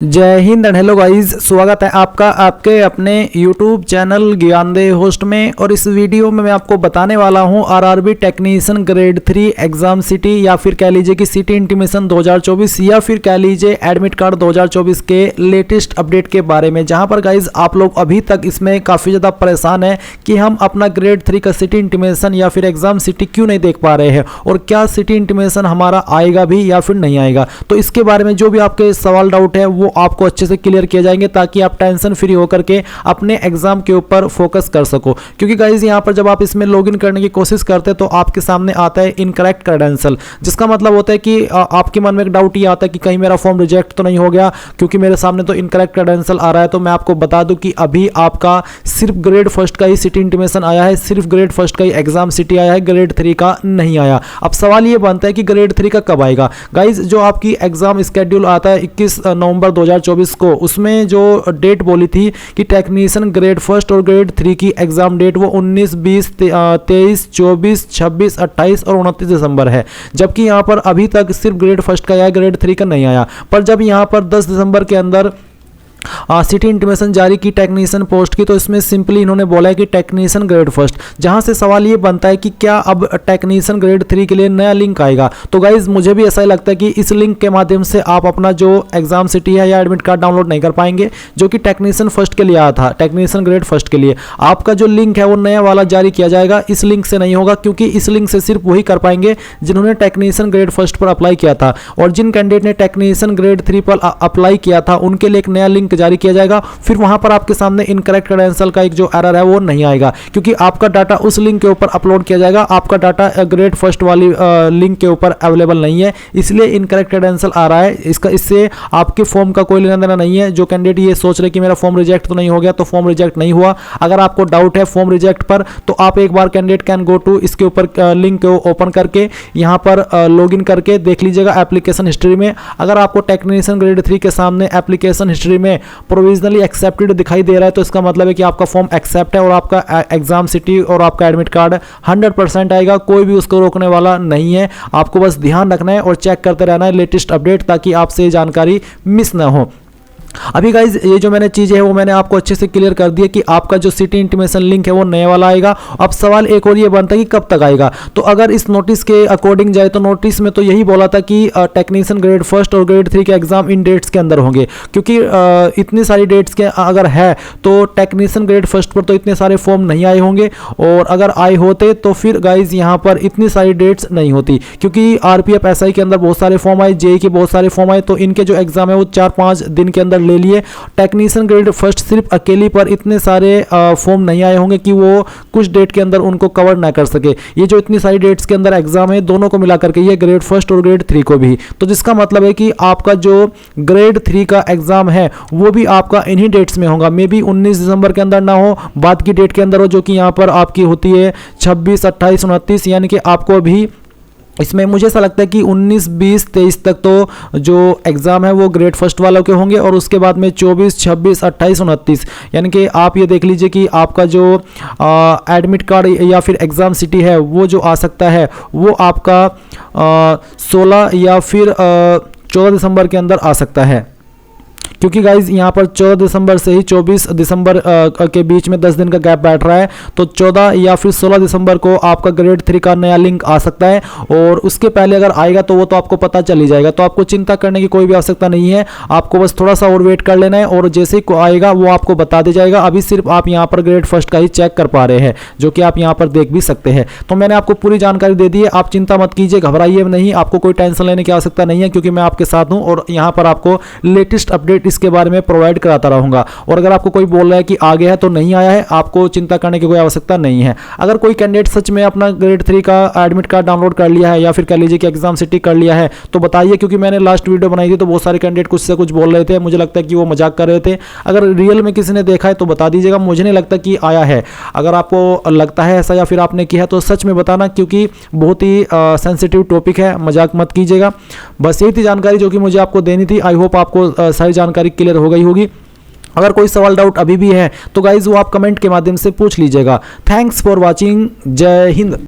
जय Hind and hello guys, स्वागत है आपका आपके अपने YouTube चैनल ज्ञानदेह होस्ट में। और इस वीडियो में मैं आपको बताने वाला हूं RRB technician grade 3 exam city या फिर कह लीजिए कि सिटी इंटीमेशन 2024 या फिर कह लीजिए एडमिट कार्ड 2024 के लेटेस्ट अपडेट के बारे में, जहां पर गाइज आप लोग अभी तक इसमें काफ़ी ज़्यादा परेशान है कि हम अपना ग्रेड 3 का सिटी इंटीमेशन या फिर एग्जाम सिटी क्यों नहीं देख पा रहे हैं और क्या सिटी इंटीमेशन हमारा आएगा भी या फिर नहीं आएगा। तो इसके बारे में जो भी आपके सवाल डाउट है वो आपको अच्छे से क्लियर किए जाएंगे ताकि आप टेंशन फ्री होकर के अपने एग्जाम के ऊपर फोकस कर सको। क्योंकि गाइज यहाँ पर जब आप इसमें लॉगिन करने की कोशिश करते हैं तो आपके सामने आता है इनकरेक्ट क्रेडेंशियल, जिसका मतलब होता है कि आपके मन में एक डाउट ये आता है कि कहीं मेरा फॉर्म रिजेक्ट तो नहीं हो गया, क्योंकि मेरे सामने तो इनकरेक्ट क्रेडेंशियल आ रहा है। तो मैं आपको बता दूं कि अभी आपका सिर्फ ग्रेड फर्स्ट का ही सिटी इंटीमेशन आया है, सिर्फ ग्रेड फर्स्ट का ही एग्जाम सिटी आया है, ग्रेड 3 का नहीं आया। अब सवाल ये बनता है कि ग्रेड 3 का कब आएगा। गाइज जो आपकी एग्जाम स्केड्यूल आता है 21 नवंबर 2024 को, उसमें जो डेट बोली थी कि टेक्नीशियन ग्रेड फर्स्ट और ग्रेड 3 की एग्जाम डेट वो 19, 20, 23, 24, 26, 28 और 29 दिसंबर है। जबकि यहाँ पर अभी तक सिर्फ ग्रेड फर्स्ट का आया, ग्रेड 3 का नहीं आया। पर जब यहाँ पर 10 दिसंबर के अंदर सिटी इंटीमेशन जारी की टेक्नीशियन पोस्ट की, तो इसमें सिंपली इन्होंने बोला है कि टेक्नीशियन ग्रेड फर्स्ट, जहां से सवाल ये बनता है कि क्या अब टेक्नीशियन ग्रेड 3 के लिए नया लिंक आएगा। तो गाइज मुझे भी ऐसा ही लगता है कि इस लिंक के माध्यम से आप अपना जो एग्जाम सिटी है या एडमिट कार्ड डाउनलोड नहीं कर पाएंगे, जो कि टेक्नीशियन फर्स्ट के लिए आया था, टेक्नीशियन ग्रेड फर्स्ट के लिए। आपका जो लिंक है वो नया वाला जारी किया जाएगा, इस लिंक से नहीं होगा, क्योंकि इस लिंक से सिर्फ वही कर पाएंगे जिन्होंने टेक्नीशियन ग्रेड फर्स्ट पर अप्लाई किया था। और जिन कैंडिडेट ने टेक्नीशियन ग्रेड 3 पर अप्लाई किया था उनके लिए एक नया लिंक जारी किया जाएगा। फिर वहां पर आपके सामने इनकरेक्ट क्रेडेंशियल का एक जो एरर है वो नहीं आएगा, क्योंकि आपका डाटा उस लिंक के ऊपर अपलोड किया जाएगा। आपका डाटा ग्रेड फर्स्ट वाली लिंक के ऊपर अवेलेबल नहीं है, इसलिए इनकरेक्ट क्रेडेंशियल आ रहा है। इससे आपके फॉर्म का कोई लेना देना नहीं है। जो कैंडिडेट ये सोच रहे कि मेरा फॉर्म रिजेक्ट तो नहीं हो गया, तो फॉर्म रिजेक्ट नहीं हुआ। अगर आपको डाउट है फॉर्म रिजेक्ट पर, तो आप एक बार कैंडिडेट कैन गो टू इसके ऊपर लिंक को ओपन करके यहां पर लॉगिन करके देख लीजिएगा एप्लीकेशन हिस्ट्री में। अगर आपको टेक्नीशियन ग्रेड 3 के सामने एप्लीकेशन हिस्ट्री में प्रोविजनली एक्सेप्टेड दिखाई दे रहा है, तो इसका मतलब है कि आपका फॉर्म एक्सेप्ट है और आपका एग्जाम सिटी और आपका एडमिट कार्ड 100% आएगा। कोई भी उसको रोकने वाला नहीं है। आपको बस ध्यान रखना है और चेक करते रहना है लेटेस्ट अपडेट, ताकि आपसे ये जानकारी मिस ना हो। अभी गाइज ये जो मैंने चीज़ें है वो मैंने आपको अच्छे से क्लियर कर दिया कि आपका जो सिटी इंटीमेशन लिंक है वो नया वाला आएगा। अब सवाल एक और ये बनता है कि कब तक आएगा। तो अगर इस नोटिस के अकॉर्डिंग जाए तो नोटिस में तो यही बोला था कि टेक्नीशियन ग्रेड फर्स्ट और ग्रेड 3 के एग्जाम इन डेट्स के अंदर होंगे, क्योंकि इतनी सारी डेट्स के अगर है तो टेक्नीशियन ग्रेड फर्स्ट पर तो इतने सारे फॉर्म नहीं आए होंगे, और अगर आए होते तो फिर गाइज यहाँ पर इतनी सारी डेट्स नहीं होती, क्योंकि आरपीएफ एसआई के अंदर बहुत सारे फॉर्म आए, जेई के बहुत सारे फॉर्म आए, तो इनके जो एग्जाम है वो 4-5 दिन के अंदर ले लिए। टेक्नीशियन ग्रेड फर्स्ट सिर्फ अकेली पर इतने सारे फॉर्म नहीं आए होंगे कि वो कुछ डेट के अंदर उनको कवर ना कर सके। ये जो इतनी सारी डेट्स के अंदर एग्जाम है दोनों को मिला करके, ये ग्रेड फर्स्ट और ग्रेड 3 को भी, तो जिसका मतलब है कि आपका जो ग्रेड 3 का एग्जाम है वो भी आपका इन्हीं डेट्स में होगा। मे बी 19 दिसंबर के अंदर ना हो, बाद की डेट के अंदर हो, जो कि यहाँ पर आपकी होती है 26, 28, 29, यानी कि आपको भी इसमें मुझे ऐसा लगता है कि 19, 20, 23 तक तो जो एग्ज़ाम है वो ग्रेड फर्स्ट वालों के होंगे, और उसके बाद में 24, 26, 28, 29, यानी कि आप ये देख लीजिए कि आपका जो एडमिट कार्ड या फिर एग्ज़ाम सिटी है वो जो आ सकता है वो आपका 16 या फिर 14 दिसंबर के अंदर आ सकता है, क्योंकि गाइज यहाँ पर 14 दिसंबर से ही 24 दिसंबर के बीच में 10 दिन का गैप बैठ रहा है। तो 14 या फिर 16 दिसंबर को आपका ग्रेड 3 का नया लिंक आ सकता है, और उसके पहले अगर आएगा तो वो तो आपको पता चल ही जाएगा। तो आपको चिंता करने की कोई भी आवश्यकता नहीं है, आपको बस थोड़ा सा और वेट कर लेना है, और जैसे ही आएगा वो आपको बता दिया जाएगा। अभी सिर्फ आप यहाँ पर ग्रेड फर्स्ट का ही चेक कर पा रहे हैं, जो कि आप यहाँ पर देख भी सकते हैं। तो मैंने आपको पूरी जानकारी दे दी है, आप चिंता मत कीजिए, घबराइए नहीं, आपको कोई टेंशन लेने की आवश्यकता नहीं है, क्योंकि मैं आपके साथ हूँ और यहाँ पर आपको लेटेस्ट अपडेट इसके बारे में प्रोवाइड कराता रहूंगा। और अगर आपको कोई बोल रहा है कि आ गया है तो नहीं आया है, आपको चिंता करने की कोई आवश्यकता नहीं है। अगर कोई कैंडिडेट सच में अपना ग्रेड 3 का एडमिट कार्ड डाउनलोड कर लिया है या फिर कह लीजिए कि एग्जाम सिटी कर लिया है तो बताइए, क्योंकि मैंने लास्ट वीडियो बनाई थी तो बहुत सारे कैंडिडेट कुछ से कुछ बोल रहे थे, मुझे लगता है कि वो मजाक कर रहे थे। अगर रियल में किसी ने देखा है तो बता दीजिएगा, मुझे नहीं लगता कि आया है। अगर आपको लगता है ऐसा या फिर आपने किया है तो सच में बताना, क्योंकि बहुत ही सेंसिटिव टॉपिक है, मजाक मत कीजिएगा। बस यही थी जानकारी जो कि मुझे आपको देनी थी। आई होप आपको सारी जानकारी क्लियर हो गई होगी। अगर कोई सवाल डाउट अभी भी है तो गाइज वो आप कमेंट के माध्यम से पूछ लीजिएगा। Thanks for watching. जय हिंद।